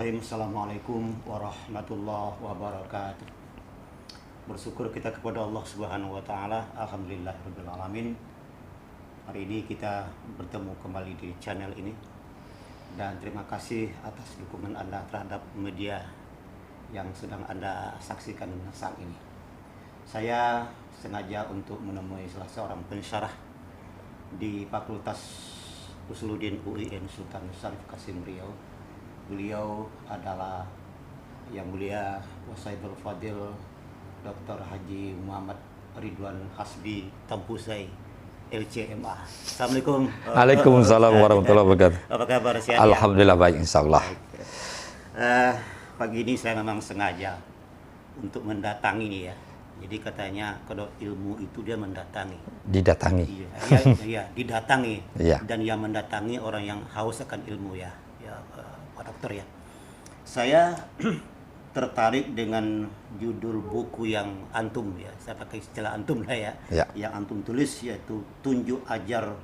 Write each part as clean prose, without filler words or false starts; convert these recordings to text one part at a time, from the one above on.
Bismillahirrahmanirrahim. Assalamualaikum warahmatullahi wabarakatuh. Bersyukur kita kepada Allah Subhanahu wa taala. Alhamdulillahirabbil alamin. Hari ini kita bertemu kembali di channel ini. Dan terima kasih atas dukungan Anda terhadap media yang sedang Anda saksikan saat ini. Saya sengaja untuk menemui salah seorang pensyarah di Fakultas Usuluddin UIN Sultan Syarif Qasim Riau. Beliau adalah yang mulia Wasaidul Fadil Dr. Haji Muhammad Ridwan Hasbi Tampusai LCMA. Assalamualaikum. Waalaikumsalam warahmatullahi wabarakatuh. Apa kabar sehat? Alhamdulillah baik, insyaallah. Pagi ini saya memang sengaja untuk mendatangi nih ya. Jadi katanya kalau ilmu itu dia mendatangi. Didatangi. Iya, didatangi. Iya. Dan yang mendatangi orang yang haus akan ilmu ya. Pak Dokter ya. Saya tertarik dengan judul buku yang antum ya. Saya pakai istilah antum lah ya. Ya. Yang antum tulis yaitu Tunjuk Ajar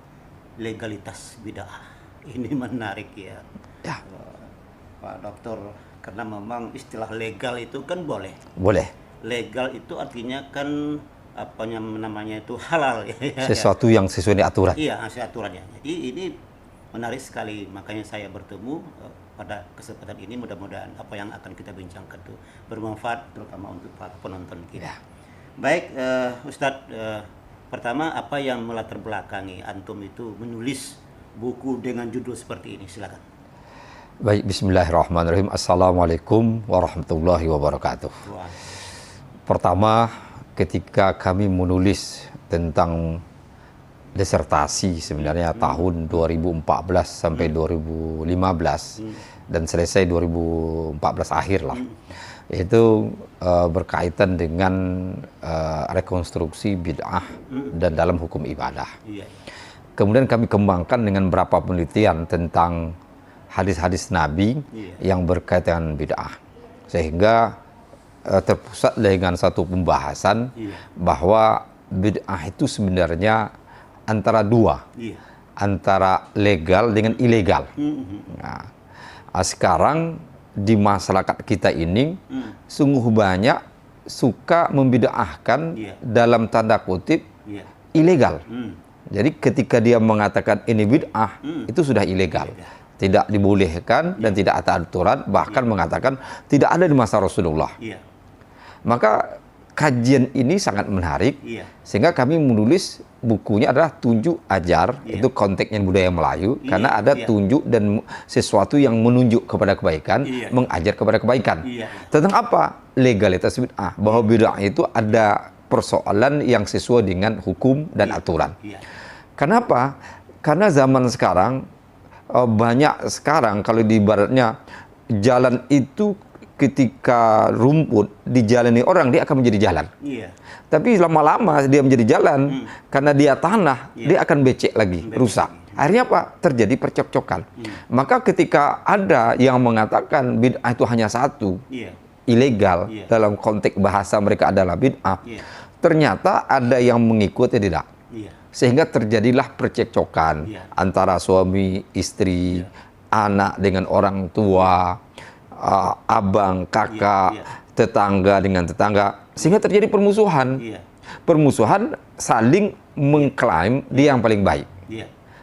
Legalitas Bid'ah. Ini menarik ya. Ya. Pak Dokter, karena memang istilah legal itu kan boleh. Boleh. Legal itu artinya kan apa namanya itu halal ya. Sesuatu yang sesuai dengan aturan. Iya, hasil aturannya. Jadi ini menarik sekali, makanya saya bertemu pada kesempatan ini. Mudah-mudahan apa yang akan kita bincangkan itu bermanfaat terutama untuk para penonton kita. Ya. Baik, Ustadz, pertama apa yang melatar belakangi antum itu menulis buku dengan judul seperti ini? Silakan. Baik, bismillahirrahmanirrahim. Assalamualaikum warahmatullahi wabarakatuh. Wah. Pertama, ketika kami menulis tentang disertasi sebenarnya tahun 2014 sampai 2015 dan selesai 2014 akhir lah. Itu berkaitan dengan rekonstruksi bid'ah dan dalam hukum ibadah. Iya. Kemudian kami kembangkan dengan beberapa penelitian tentang hadis-hadis Nabi yang berkaitan bid'ah. Sehingga terpusat dengan satu pembahasan bahwa bid'ah itu sebenarnya antara dua, antara legal dengan ilegal. Nah, sekarang di masyarakat kita ini sungguh banyak suka membid'ahkan dalam tanda kutip ilegal. Jadi ketika dia mengatakan ini bid'ah, itu sudah ilegal. Tidak dibolehkan dan tidak ada aturan, bahkan mengatakan tidak ada di masa Rasulullah. Maka kajian ini sangat menarik, sehingga kami menulis bukunya adalah Tunjuk Ajar, itu konteksnya budaya Melayu, karena ada tunjuk dan sesuatu yang menunjuk kepada kebaikan, mengajar kepada kebaikan. Tentang apa? Legalitas bid'ah, bahwa bid'ah itu ada persoalan yang sesuai dengan hukum dan aturan. Kenapa? Karena zaman sekarang banyak sekarang kalau di baratnya jalan itu ketika rumput dijalani orang dia akan menjadi jalan. Tapi lama-lama dia menjadi jalan karena dia tanah dia akan becek lagi, rusak. Akhirnya apa? Terjadi percekcokan. Maka ketika ada yang mengatakan bid'ah itu hanya satu, ilegal dalam konteks bahasa mereka adalah bid'ah, ternyata ada yang mengikuti tidak. Sehingga terjadilah percekcokan antara suami, istri, anak dengan orang tua, abang, kakak, tetangga dengan tetangga, sehingga terjadi permusuhan. Permusuhan saling mengklaim dia yang paling baik,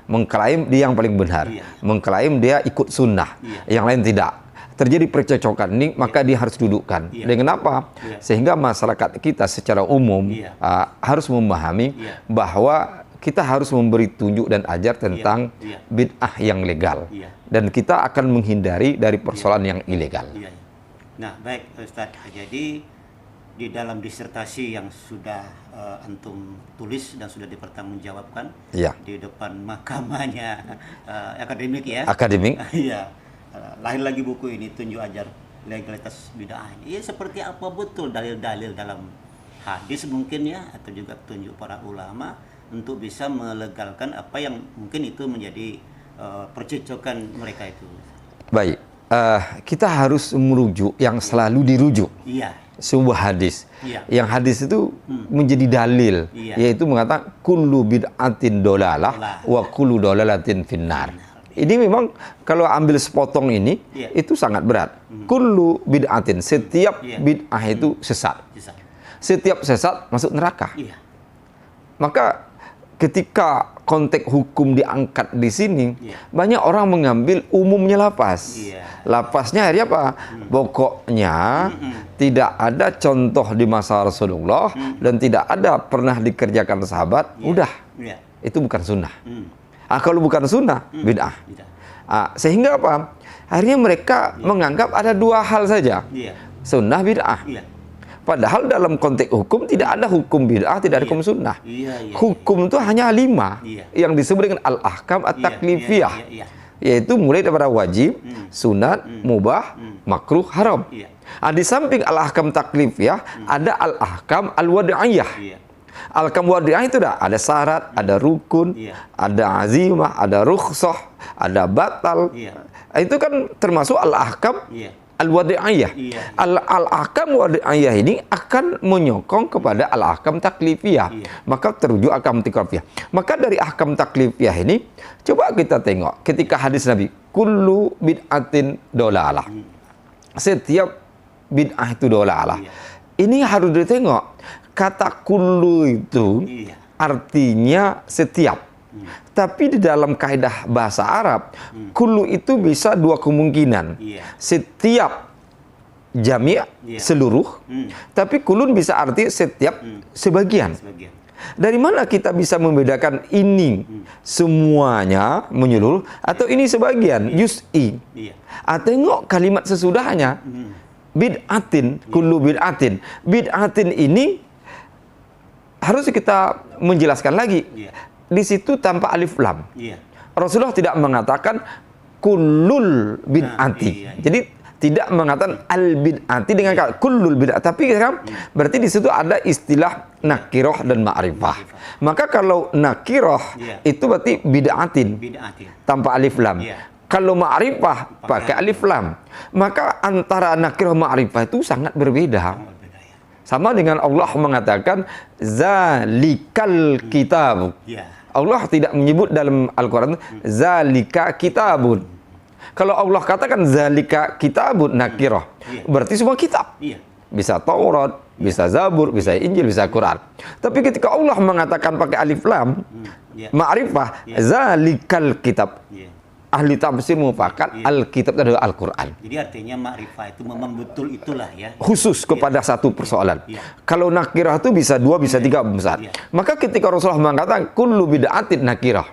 mengklaim dia yang paling benar, mengklaim dia ikut sunnah, yang lain tidak. Terjadi percekcokan ini, maka dia harus dudukkan. Dengan apa? Sehingga masyarakat kita secara umum harus memahami bahwa kita harus memberi tunjuk dan ajar tentang bid'ah yang legal. Dan kita akan menghindari dari persoalan yang ilegal. Nah, baik Ustadz. Jadi di dalam disertasi yang sudah antum tulis dan sudah dipertanggungjawabkan di depan mahkamahnya akademik ya. Akademik. Iya. Lahir lagi buku ini, Tunjuk Ajar Legalitas Bid'ah. Ini seperti apa betul dalil-dalil dalam hadis mungkin ya, atau juga petunjuk para ulama untuk bisa melegalkan apa yang mungkin itu menjadi percekcokan mereka itu. Baik, kita harus merujuk yang selalu dirujuk. Sebuah hadis. Yang hadis itu menjadi dalil, yaitu mengatakan kullu bid'atin dolalah wa kullu dolalatin finnar. Ini memang kalau ambil sepotong ini itu sangat berat. Kullu bid'atin, setiap bid'ah itu sesat. Setiap sesat masuk neraka. Maka ketika konteks hukum diangkat di sini, banyak orang mengambil umumnya lapas. Lapasnya akhirnya apa? Pokoknya tidak ada contoh di masa Rasulullah dan tidak ada pernah dikerjakan sahabat. Udah, itu bukan sunnah. Kalau bukan sunnah, bid'ah. Sehingga apa? Akhirnya mereka menganggap ada dua hal saja, sunnah, bid'ah. Padahal dalam konteks hukum tidak ada hukum bid'ah, tidak ada hukum sunnah. Hukum itu hanya 5 yang disebut dengan al-ahkam at-taklifiyah, yaitu mulai daripada wajib, sunat, mubah, makruh, haram. Di samping al-ahkam taklifiyah ada al-ahkam al-wad'iyah. Al-ahkam wad'iyah itu ada syarat, ada rukun, ada azimah, ada rukhsah, ada batal. Itu kan termasuk al-ahkam al-wad'iyah. Al-ahkam wad'iyah ini akan menyokong kepada al-ahkam taklifiyah. Maka terujuk ahkam taklifiyah. Maka dari ahkam taklifiyah ini, coba kita tengok ketika hadis Nabi, kullu bid'atin dolalah. Setiap bid'ah itu dolalah. Ini harus ditengok. Kata kullu itu artinya setiap. Tapi di dalam kaidah bahasa Arab, kullu itu bisa dua kemungkinan. Setiap, jami', seluruh. Tapi kulun bisa arti setiap, sebagian. Dari mana kita bisa membedakan ini semuanya menyeluruh atau ini sebagian, juz'i? Tengok kalimat sesudahnya. Bid'atin, kullu bid'atin. Bid'atin ini harus kita menjelaskan lagi. Di situ tanpa alif lam. Rasulullah tidak mengatakan kullul bid'ati. Jadi tidak mengatakan al bid'ati dengan kata kullul bid'ati, tapi kan berarti di situ ada istilah nakirah dan ma'rifah. Maka kalau nakirah itu berarti bid'atin tanpa alif lam. Kalau ma'rifah pakai alif lam. Maka antara nakirah ma'rifah itu sangat berbeda. Sama dengan Allah mengatakan zalikal kitab. Allah tidak menyebut dalam Al-Quran zalika kitabun. Kalau Allah katakan zalika kitabun nakirah, berarti semua kitab. Bisa Taurat, bisa Zabur, bisa Injil, bisa Quran. Tapi ketika Allah mengatakan pakai alif lam, ma'rifah, zalikal kitab. Ahli tafsir mufakat Alkitab itu adalah Al-Quran. Jadi artinya ma'rifah itu memang betul itulah ya. Khusus kepada satu persoalan. Kalau nakirah itu bisa 2, bisa 3 besar. Maka ketika Rasulullah mengatakan kullu bid'atin nakirah,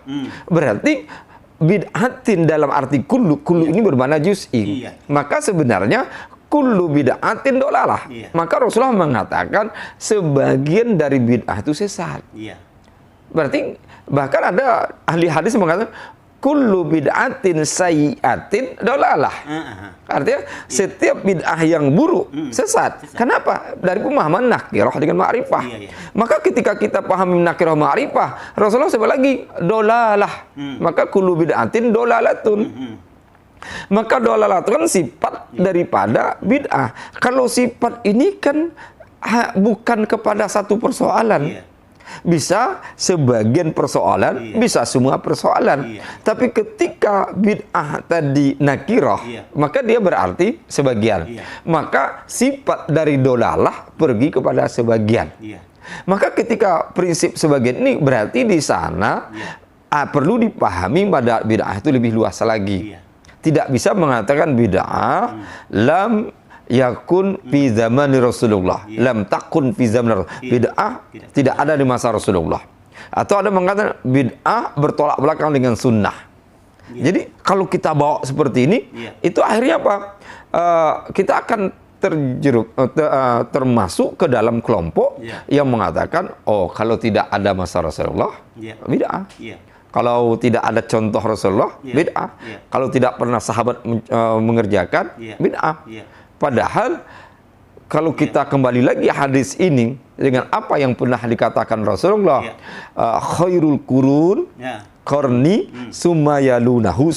berarti bid'atin dalam arti kullu ini bermakna juz'i. Maka sebenarnya kullu bid'atin dolalah. Maka Rasulullah mengatakan sebagian dari bid'ah itu sesat. Berarti bahkan ada ahli hadis mengatakan kullu bid'atin sayyi'atin dolalah. Artinya setiap bid'ah yang buruk sesat. Kenapa? Dari pemahaman nakirah dengan ma'rifah. Maka ketika kita pahami nakirah ma'rifah, Rasulullah sebut lagi dolalah. Maka kullu bid'atin dolalatun. Maka dolalatun kan sifat daripada bid'ah. Kalau sifat ini kan bukan kepada satu persoalan. Bisa sebagian persoalan, bisa semua persoalan. Tapi ketika bid'ah tadi nakirah, maka dia berarti sebagian. Maka sifat dari dolalah pergi kepada sebagian. Maka ketika prinsip sebagian ini berarti di sana perlu dipahami pada bid'ah itu lebih luas lagi. Tidak bisa mengatakan bid'ah lam yakun fi zamani Rasulullah, lam takun fi zaman bid'ah tidak ada di masa Rasulullah. Atau ada mengatakan bid'ah bertolak belakang dengan sunnah. Jadi kalau kita bawa seperti ini, itu akhirnya apa? Kita akan termasuk ke dalam kelompok yang mengatakan, oh kalau tidak ada masa Rasulullah, bid'ah. Kalau tidak ada contoh Rasulullah, bid'ah. Kalau tidak pernah sahabat mengerjakan, bid'ah. Padahal kalau kita kembali lagi hadis ini dengan apa yang pernah dikatakan Rasulullah, khairul qurun qarni summa yalunahu.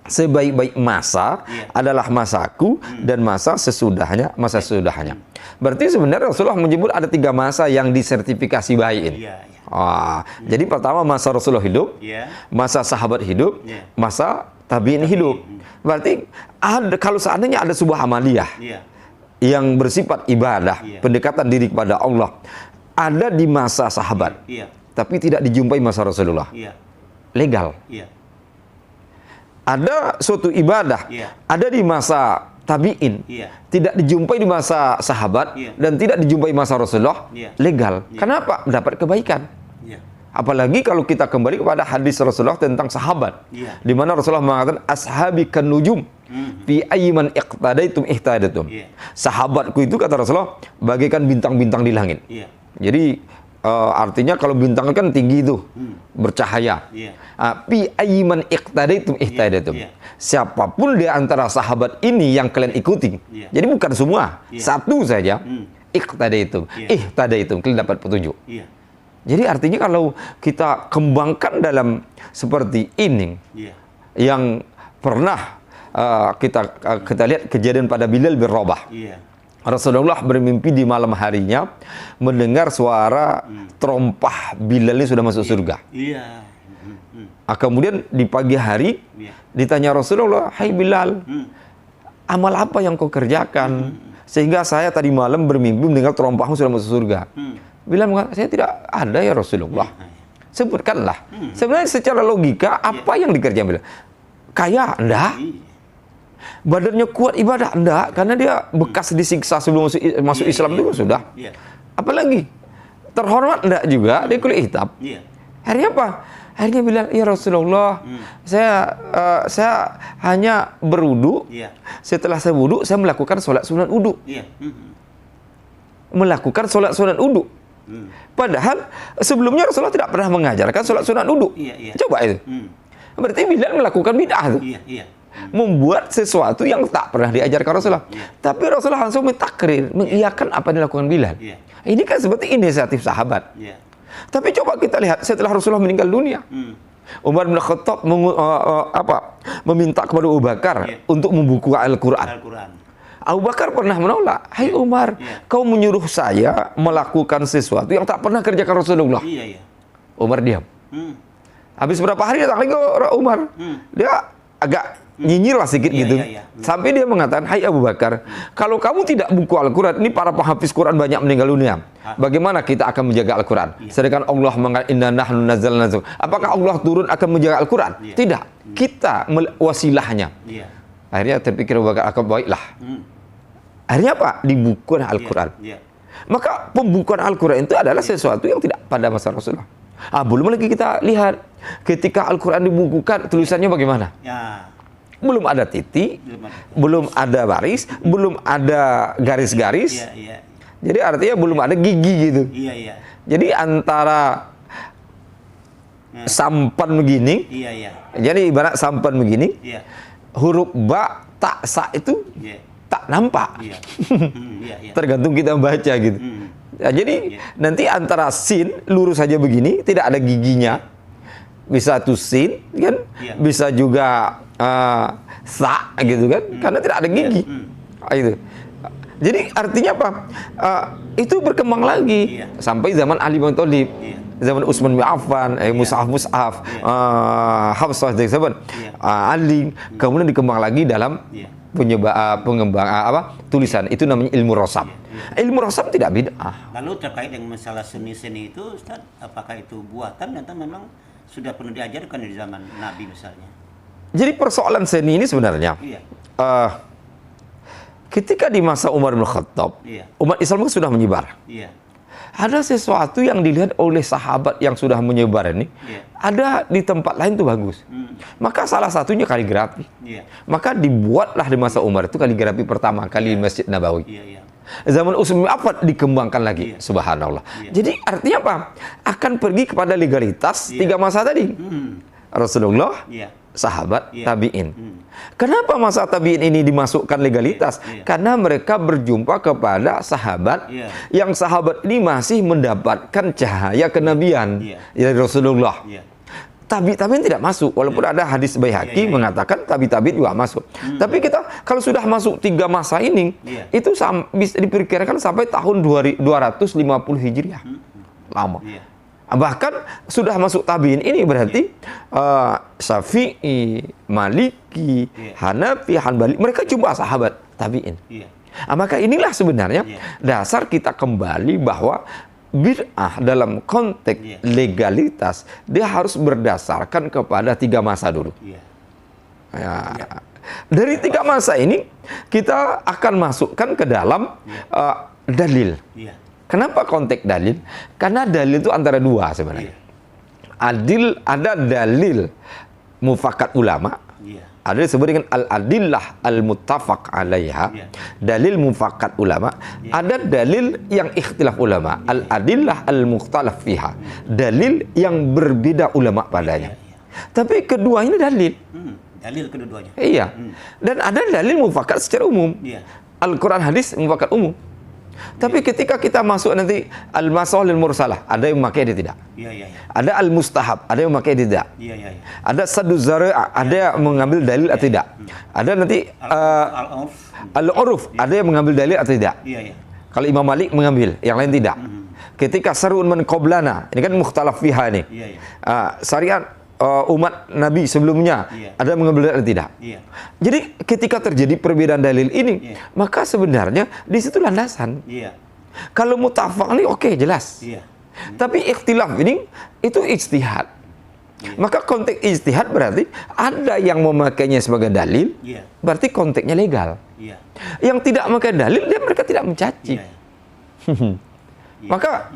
Sebaik-baik masa adalah masaku dan masa sesudahnya. Berarti sebenarnya Rasulullah menyebut ada 3 masa yang disertifikasi baik ini. Jadi pertama masa Rasulullah hidup, masa sahabat hidup, masa tabi'in hidup. Berarti kalau seandainya ada sebuah amaliyah yang bersifat ibadah, pendekatan diri kepada Allah, ada di masa sahabat, tapi tidak dijumpai masa Rasulullah, legal. Ada suatu ibadah, ada di masa tabi'in, tidak dijumpai di masa sahabat, dan tidak dijumpai masa Rasulullah, legal. Kenapa? Mendapat kebaikan. Apalagi kalau kita kembali kepada hadis Rasulullah tentang sahabat, di mana Rasulullah mengatakan, ashabi kan nujum, fi ayman iqtadaitum ihtadatum. Sahabatku itu, kata Rasulullah, bagaikan bintang-bintang di langit. Jadi artinya kalau bintang kan tinggi itu, bercahaya. Fi ayman iqtadaitum ihtadatum. Siapapun di antara sahabat ini yang kalian ikuti, jadi bukan semua, satu saja, iqtadaitum, ihtadaitum, kalian dapat petunjuk. Jadi artinya kalau kita kembangkan dalam seperti ini, yang pernah kita lihat kejadian pada Bilal bin Rabah. Rasulullah bermimpi di malam harinya mendengar suara terompah Bilal ini sudah masuk surga. Kemudian di pagi hari ditanya Rasulullah, "Hai Bilal, amal apa yang kau kerjakan sehingga saya tadi malam bermimpi mendengar terompahmu sudah masuk surga?" Bilal mengatakan, "Saya tidak ada ya Rasulullah." Sebutkanlah. Sebenarnya secara logika apa yang dikerjakan Bilal? Kaya? Enggak. Badannya kuat ibadah? Enggak, karena dia bekas disiksa sebelum masuk Islam itu sudah. Apalagi terhormat? Enggak juga, dia kulit hitam. Akhirnya apa? Akhirnya bilang, "Ya Rasulullah, saya hanya berwudu. Setelah saya wudu, saya melakukan sholat sunat wudu." Melakukan sholat sunat wudu. Padahal sebelumnya Rasulullah tidak pernah mengajarkan sholat sunat wudu. Coba itu. Berarti Bilal melakukan bid'ah itu. Membuat sesuatu yang tak pernah diajarkan Rasulullah. Tapi Rasulullah langsung mentakrir, mengiyakan apa yang dilakukan Bilal. Ini kan seperti inisiatif sahabat. Tapi coba kita lihat setelah Rasulullah meninggal dunia, Umar bin Khattab meminta kepada Abu Bakar untuk membuka Al-Quran. Abu Bakar pernah menolak. "Hai Umar, kau menyuruh saya melakukan sesuatu yang tak pernah kerjakan Rasulullah." Umar diam. Habis berapa hari datang lagi Umar. Dia agak nyinyir lah sedikit gitu. Sampai dia mengatakan, "Hai Abu Bakar, kalau kamu tidak buku Al-Quran, ini para penghafiz Quran banyak meninggal dunia. Bagaimana kita akan menjaga Al-Quran? Sedangkan Allah mengatakan, inna nahnu nazzalna dzikra. Apakah Allah turun akan menjaga Al-Quran? Tidak. Kita wasilahnya." Akhirnya terpikir Abu Bakar, baiklah. Akhirnya apa? Dibukukan Al-Quran. Maka pembukuan Al-Quran itu adalah sesuatu yang tidak pada masa Rasulullah. Belum lagi kita lihat ketika Al-Quran dibukukan, tulisannya bagaimana? Belum ada titik, belum ada baris, belum ada garis-garis. Jadi artinya belum ada gigi gitu. Jadi antara sampan begini, jadi ibarat sampan begini, huruf ba, ta, sa itu tak nampak. Tergantung kita membaca gitu. Jadi nanti antara sin lurus saja begini, tidak ada giginya. Bisa tuh sin kan, bisa juga sa gitu kan, karena tidak ada gigi. Itu. Jadi artinya apa? Itu berkembang lagi sampai zaman Ali bin Thalib, zaman Utsman bin Affan, Mus'haf, Hafsah Ali, kemudian dikembang lagi dalam pengembangan tulisan, itu namanya ilmu rasam. Ilmu rasam tidak bid'ah. Lalu terkait dengan masalah seni-seni itu, Ustaz, apakah itu buatan atau memang sudah pernah diajarkan di zaman Nabi misalnya? Jadi persoalan seni ini sebenarnya, ketika di masa Umar bin Khattab, umat Islam sudah menyebar. Ada sesuatu yang dilihat oleh sahabat yang sudah menyebar ini, ada di tempat lain tuh bagus. Maka salah satunya kaligrafi. Maka dibuatlah di masa Umar itu kaligrafi pertama kali di Masjid Nabawi. Zaman Utsman bin Affan dikembangkan lagi, subhanallah. Jadi artinya apa? Akan pergi kepada legalitas tiga masa tadi. Rasulullah, sahabat, tabi'in. Kenapa masa tabi'in ini dimasukkan legalitas? Karena mereka berjumpa kepada sahabat yang sahabat ini masih mendapatkan cahaya kenabian dari Rasulullah. Tabi'in tidak masuk, walaupun ada hadis Baihaqi mengatakan tabi'in juga masuk. Tapi kita kalau sudah masuk tiga masa ini, itu bisa diperkirakan sampai tahun 250 Hijriah. Lama. Bahkan sudah masuk tabi'in ini berarti Syafi'i, Maliki, Hanafi, Hanbali, mereka cuma sahabat tabi'in. Maka inilah sebenarnya dasar kita kembali bahwa bid'ah dalam konteks legalitas dia harus berdasarkan kepada 3 masa dulu. Dari 3 masa ini kita akan masukkan ke dalam dalil. Kenapa konteks dalil? Karena dalil itu antara 2 sebenarnya. Ada dalil mufakat ulama, ada disebut dengan al-adillah al-muttafaq alaiha, dalil mufakat ulama, ada dalil yang ikhtilaf ulama, al-adillah al-mukhtalaf fiha, dalil yang berbeda ulama padanya. Tapi kedua ini dalil. Dalil kedua-duanya. Iya. Dan ada dalil mufakat secara umum. Al-Quran hadis mufakat umum. Tapi ketika kita masuk nanti al-masalihul mursalah, ada yang memakai dia tidak. Ada al-mustahab, ada yang memakai dia tidak. Ada saddu zara'a, ada yang mengambil dalil atau tidak. Ada nanti al-uruf, ada yang mengambil dalil atau tidak. Kalau Imam Malik mengambil, yang lain tidak. Ketika sarun man qablana, ini kan mukhtalaf fiha nih. Syariat umat Nabi sebelumnya ada yang mengambil dalil atau tidak. Jadi ketika terjadi perbedaan dalil ini, maka sebenarnya di situ landasan. Kalau muttafaq ini oke, jelas. Tapi ikhtilaf ini itu ijtihad. Maka konteks ijtihad berarti ada yang memakainya sebagai dalil, berarti konteksnya legal. Yang tidak memakai dalil, dia mereka tidak mencaci. Maka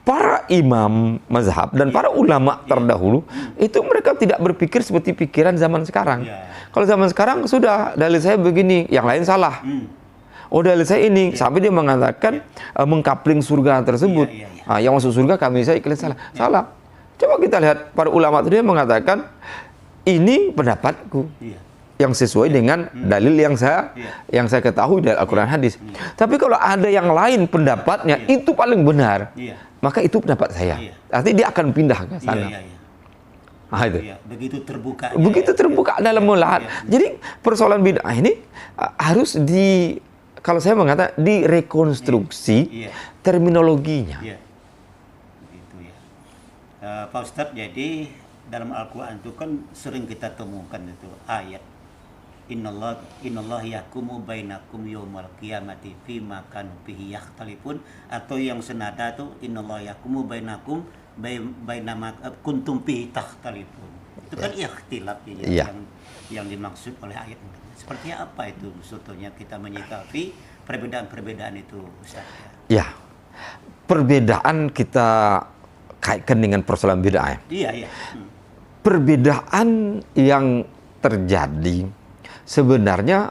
para imam mazhab dan para ulama terdahulu itu mereka tidak berpikir seperti pikiran zaman sekarang. Kalau zaman sekarang sudah dalil saya begini, yang lain salah. Oh, dalil saya ini, sampai dia mengatakan mengkapling surga tersebut. Yang masuk surga kami saya kalian salah. Salah. Coba kita lihat para ulama itu dia mengatakan ini pendapatku. Yang sesuai dengan dalil yang saya ketahui dari Al-Quran hadis. Tapi kalau ada yang lain pendapatnya itu paling benar, maka itu pendapat saya. Artinya dia akan pindah ke sana. Itu. Begitu terbuka. Begitu terbuka dalam mulahat. Jadi persoalan bid'ah ini harus kalau saya mengatakan direkonstruksi terminologinya. Begitu ya. Pak Ustadz, jadi dalam Al-Quran itu kan sering kita temukan itu ayat Innallah yahkumu bainakum yaumal qiyamati fima kanu fihi yakhtalifun, atau yang senada itu Innallah yahkumu bainakum bainama kuntum fihi takhtalifun. Itu kan ikhtilaf yang dimaksud oleh ayat ini. Seperti apa itu sebetulnya kita menyikapi perbedaan-perbedaan itu, Ustaz? Ya. Perbedaan kita kaitkan dengan persoalan bid'ah. Perbedaan yang terjadi sebenarnya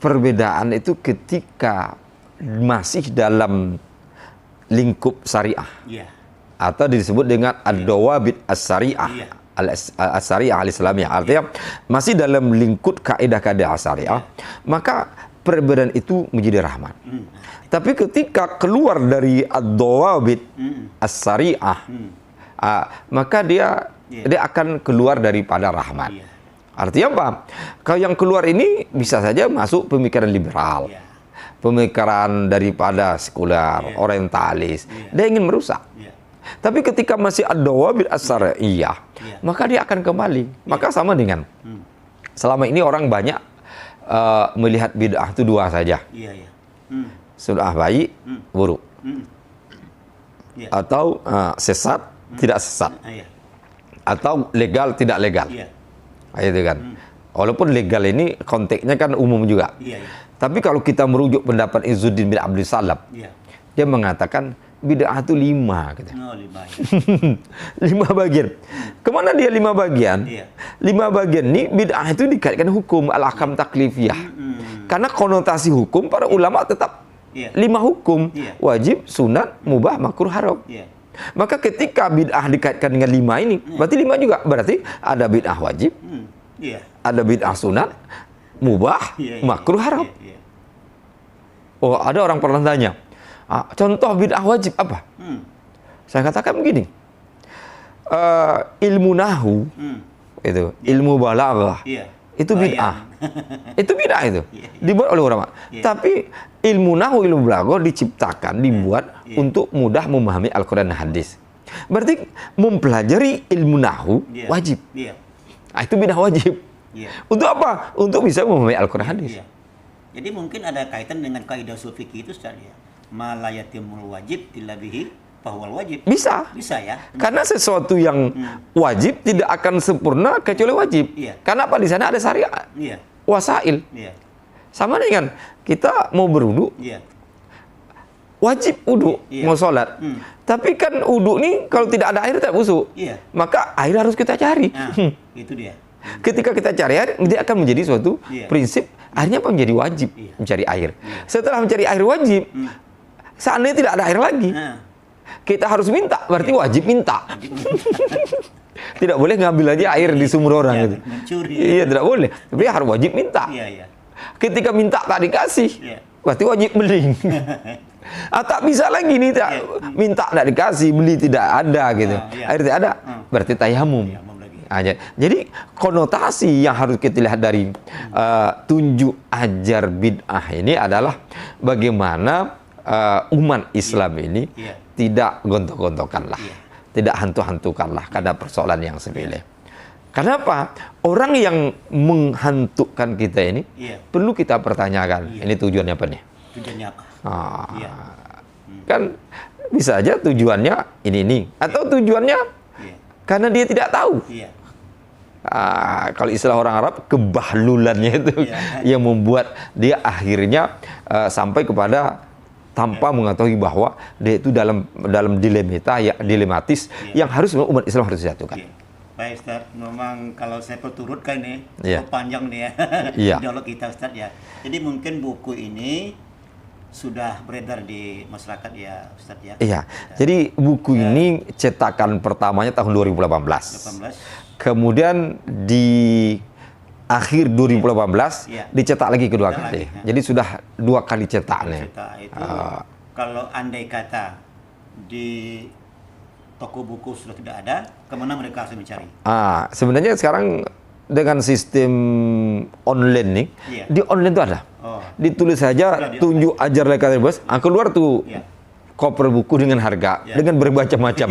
perbedaan itu ketika masih dalam lingkup syariah, atau disebut dengan ad-dawabit as-syariah, as-syariah al-islamiyah, artinya masih dalam lingkup kaidah-kaidah syariah, maka perbedaan itu menjadi rahmat. Tapi ketika keluar dari ad-dawabit as-syariah, maka dia akan keluar daripada rahmat. Artinya apa? Kalau yang keluar ini bisa saja masuk pemikiran liberal, pemikiran daripada sekuler, orientalis. Dia ingin merusak. Tapi ketika masih ad-dawabit as-syariah, maka dia akan kembali. Maka sama dengan selama ini orang banyak melihat bid'ah itu 2 saja. Sudah baik, buruk. Atau sesat, tidak sesat. Atau legal, tidak legal. Itu kan. Walaupun legal ini konteksnya kan umum juga. Tapi kalau kita merujuk pendapat Izzuddin bin Abdul Salam, dia mengatakan bid'ah itu 5 gitu. 5 bagian. Kemana dia 5 bagian? 5 bagian ini bid'ah itu dikaitkan hukum al-ahkam taklifiyah. Karena konotasi hukum para ulama tetap 5 hukum, wajib, sunat, mubah, makruh, haram. Maka ketika bid'ah dikaitkan dengan 5 ini, berarti 5 juga. Berarti ada bid'ah wajib, ada bid'ah sunat, mubah, makruh, haram. Oh, ada orang pernah tanya, contoh bid'ah wajib apa? Saya katakan begini, ilmu nahu, itu ilmu balaghah, itu bid'ah. Itu bid'ah itu. Dibuat oleh ulama. Tapi ilmu nahu, ilmu balaghah diciptakan, dibuat untuk mudah memahami Al-Quran dan hadis. Berarti mempelajari ilmu nahwu wajib. Iya. Nah, itu bidah wajib. Iya. Untuk apa? Untuk bisa memahami Al-Quran hadis. Iya. Jadi mungkin ada kaitan dengan kaidah usul fikih itu Ustaz ya. Ma la yatimul wajib illa bihi fahuwal wajib. Bisa. Bisa ya. Karena sesuatu yang wajib tidak akan sempurna kecuali wajib. Iya. Karena apa? Di sana ada syariat. Iya. Wasail. Iya. Sama dengan kita mau berwudu, Iya. wajib wudu, Iya. mau sholat. Tapi kan wudu nih kalau tidak ada air tak busuk. Iya. Maka air harus kita cari. Nah, itu dia. Ketika kita cari air, dia akan menjadi suatu Iya. prinsip. Akhirnya apa? Menjadi wajib Iya. mencari air. Setelah mencari air wajib, seandainya tidak ada air lagi, Nah, kita harus minta. Berarti wajib minta. Tidak boleh ngambil aja air di sumur orang Iya, gitu. mencuri. Iya, tidak boleh. Tapi harus wajib minta. iya, iya. Ketika minta tak dikasih, Iya. berarti wajib beli. Tak bisa lagi nih, tak minta tak dikasih, beli tidak ada gitu. Iya. Air tidak ada, berarti tayamum. Tayamum lagi. Jadi konotasi yang harus kita lihat dari tunjuk ajar bid'ah ini adalah bagaimana umat Islam ini Iya. tidak gontok-gontokan lah, Iya. tidak hantu-hantukan lah karena persoalan yang sepele. Kenapa? Orang yang menghantukan kita ini Iya. perlu kita pertanyakan, Iya. ini tujuannya apa nih? Tujuannya apa? Ah, Iya. Kan bisa aja tujuannya ini, atau tujuannya Iya. karena dia tidak tahu. Iya. Kalau istilah orang Arab, kebahlulannya itu Iya. yang membuat dia akhirnya sampai kepada tanpa mengetahui bahwa dia itu dalam dilematis yang harus umat Islam harus dijatuhkan. Iya. Baik Ustaz, memang kalau saya perturutkan nih, Iya. cukup panjang nih ya, Iya. dialog kita Ustaz ya. Jadi mungkin buku ini sudah beredar di masyarakat ya Ustaz ya. Iya. Jadi buku ini cetakan pertamanya tahun 2018. 18. Kemudian di akhir 2018 Iya. dicetak lagi kedua Cetak kali. lagi, ya. Jadi sudah 2 kali cetak nih. Cerita itu kalau andai kata di toko buku sudah tidak ada, kemana mereka harus mencari? Sebenarnya sekarang dengan sistem online nih, Iya. di online tuh ada. Oh. Ditulis saja Sudah di tunjuk ajar lekat bos, keluar tuh Iya. koper buku dengan harga, Iya. dengan bermacam-macam.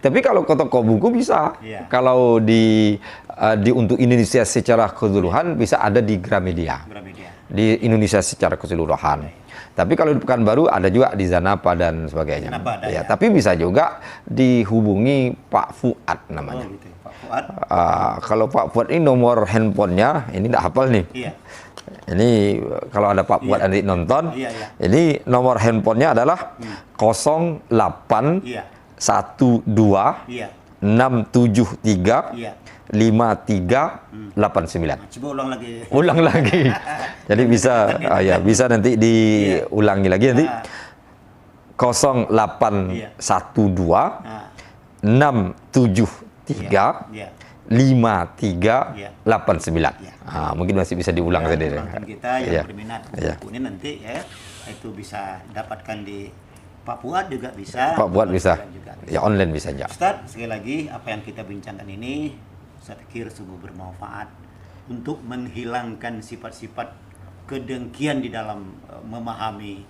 Tapi kalau ke toko buku bisa. Iya. Kalau di untuk Indonesia secara keseluruhan bisa ada di Gramedia. Gramedia. Di Indonesia secara keseluruhan. Tapi kalau di Pekanbaru ada juga di Zanapa dan sebagainya. Zanapa ada, ya, ya. tapi bisa juga dihubungi Pak Fuad Oh namanya. gitu ya, Pak Fuad. Kalau Pak Fuad ini nomor handphonenya, ini tidak hafal nih. Iya. Ini kalau ada Pak Fuad Iya. nanti nonton, Iya, iya. ini nomor handphonenya adalah 08 Iya. 12 Iya. 673 Iya. 5389. Coba ulang lagi. Ulang lagi. Jadi bisa bisa nanti diulangi lagi nanti. 0812 Nah, 673 iya. 5389. Iya. Mungkin masih bisa diulang Ya, sendiri. penonton kita yang Iya. berminat Iya. buku ini nanti ya itu bisa dapatkan di Pak Fuad juga bisa. Pak buat bisa. Juga Ya online bisa aja. Ustaz, sekali lagi apa yang kita bincangkan ini saya pikir sungguh bermanfaat untuk menghilangkan sifat-sifat kedengkian di dalam memahami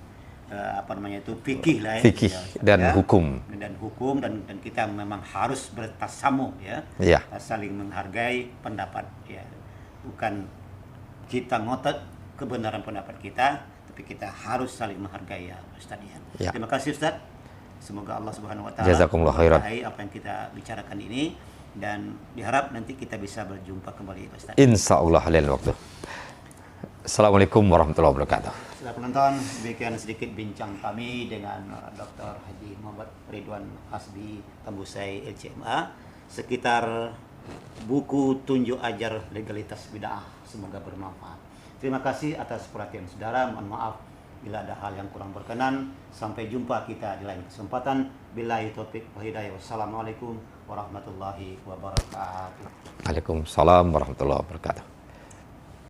fikih lah ya. Fikih Ya, Ustaz, dan ya. hukum. Dan hukum dan kita memang harus bertasamuh ya. Iya. Saling menghargai pendapat ya. Bukan kita ngotot kebenaran pendapat kita, tapi kita harus saling menghargai ya Ustaz ya. Ya. Terima kasih Ustaz. Semoga Allah Subhanahu wa taala Jazakumullah khairan. memberkahi apa yang kita bicarakan ini dan diharap nanti kita bisa berjumpa kembali Ustaz. Insya Allah lain waktu. Assalamualaikum warahmatullahi wabarakatuh. Sudah penonton, demikian sedikit bincang kami dengan Dr. Haji Muhammad Ridwan Hasbi Tambusai LCMA sekitar buku tunjuk ajar legalitas bid'ah. Semoga bermanfaat. Terima kasih atas perhatian saudara. Mohon maaf bila ada hal yang kurang berkenan. Sampai jumpa kita di lain kesempatan. Billahi taufik wa hidayah. Wassalamualaikum warahmatullahi wabarakatuh. Waalaikumsalam warahmatullahi wabarakatuh.